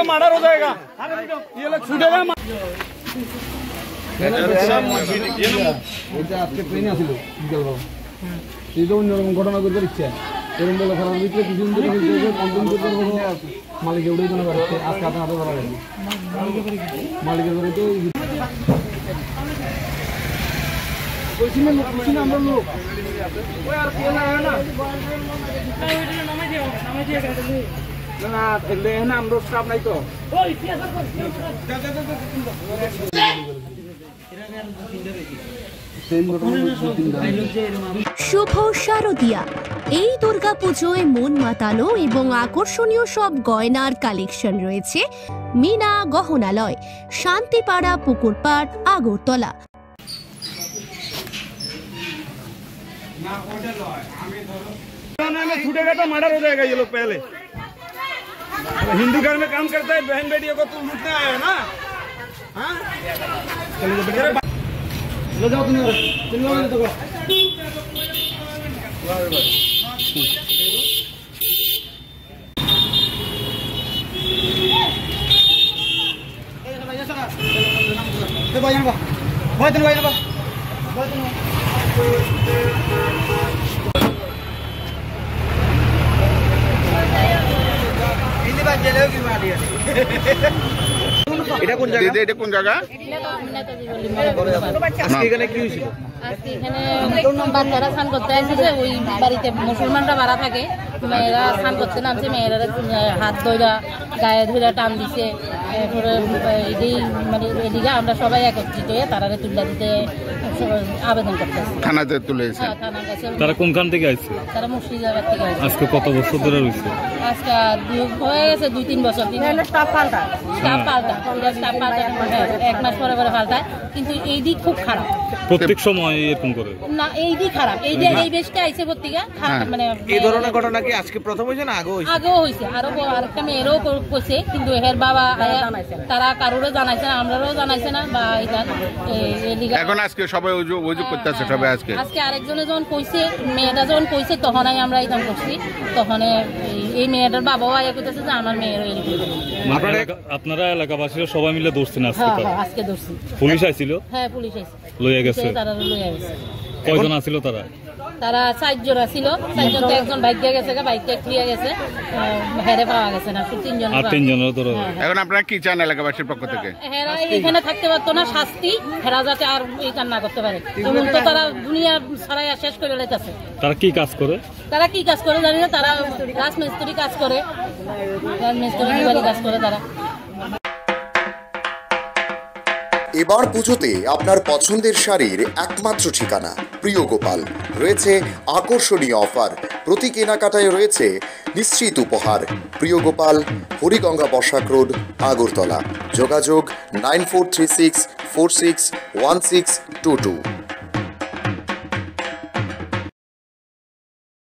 मारा हो जाएगा ये लोग छूटेगा আজকে ট্রেনে আসিল বিকেলবেলা এই তো অন্যরকম ঘটনা করতে ইচ্ছে এরকম বলে খারাপ দিচ্ছে কিছুদিন ধরে মালিকের উঠে কোনো বেড়াচ্ছে আজকে হাতে হাতে বেড়া গেছে মালিকের ঘরে তো আমরা লোক না আমরা স্টাফ নাই তো শুভ শারদিয়া এই দুর্গাপুজোয় মন মাতানো এবং আকর্ষণীয় সব গয়নার কালেকশন রয়েছে মিনা গহনালয়, শান্তিপাড়া, পুকুরপাড়, আগরতলা। छूटेगा तो मर्डर हो जाएगा ये लोग पहले। हिंदू घर में काम करता है, बहन बेटियों को तुम लूटने आए हो ना? हाँ? ले जाओ तुम এটা কোন জায়গা? এটা কোন জায়গা? আজকে এখানে কি হয়েছিল? আজকে এখানে বাচ্চারা স্নান করতে আসছে, ওই বাড়িতে মুসলমানরা ভাড়া থাকে, মেয়েরা স্নান করতে নামছে, মেয়েরা হাত ধইরা গায়ে ধইরা টান দিছে। এরপরে এই মানে এদিকে আমরা সবাই একত্রিত হয়ে তারা তুলে দিতে আবেদন করতেছি। থানাতে তুলেছে? তারা কোনখান থেকে আসছে? তারা মুর্শিদাবাদ থেকে আসছে। আজকে কত বছর ধরে রয়েছে? আজকে হয়ে গেছে 2-3 বছর। স্টাফ পাল্টা 1 মাস পরে পরে পাল্টায়, কিন্তু এই দিক খুব খারাপ। প্রত্যেক সময় এরকম করে না, এই দিক খারাপ। এই যে এই বেশটা আইছে পত্রিকা মানে এই ধরনের ঘটনা কি আজকে প্রথম হইছে না আগেও হইছে? আগেও হইছে, আরেকটা মেয়েরও কইছে, কিন্তু এর বাবা তারা কারোরও জানাইছে না, আমরাও জানাইছে না। বা এখন আজকে সবাই অভিযোগ করতেছে, সবাই আজকে আরেকজনে যখন কইছে, মেয়েটা যখন কইছে, তখনই আমরা এরকম করছি। তখন এই মেয়েটার বাবাও আয়া কইতেছে যে আমার মেয়েরও আপনারা এলাকাবাসীরা সবাই মিলে ধরছেন আজকে? আজকে ধরছি। পুলিশ আইছিল? হ্যাঁ, পুলিশ আইছে, লইয়া গেছে। তারা লইয়া গেছে। কয়জন আছিল তারা? তারা 4 জন ছিল। 4 জন তো একজন বাইকে গেছে, বাইকে ক্লিয়ার গেছে, হেরে পাওয়া গেছে না, 3 জন। আর 3 জনের ধরো। এখন আপনারা কি চান এলাকাবাসীর পক্ষ থেকে? হেরা এখানে থাকতে পারতো না, শাস্তি, হেরা যাতে আর এই কাজ না করতে পারে। এমন তো তারা দুনিয়া ছাড়াই শেষ করে লেতেছে। তারা কি কাজ করে? তারা কি কাজ করে জানি না, তারা রাজমিস্ত্রি কাজ করে, রাজমিস্ত্রি কাজ করে তারা। এবার পুজোতে আপনার পছন্দের শাড়ির একমাত্র ঠিকানা প্রিয় গোপাল। রয়েছে আকর্ষণীয় অফার, প্রতি কেনাকাটায় রয়েছে নিশ্চিত উপহার। প্রিয় গোপাল, হরিগঙ্গা বসাক রোড, আগরতলা। যোগাযোগ 9436461622।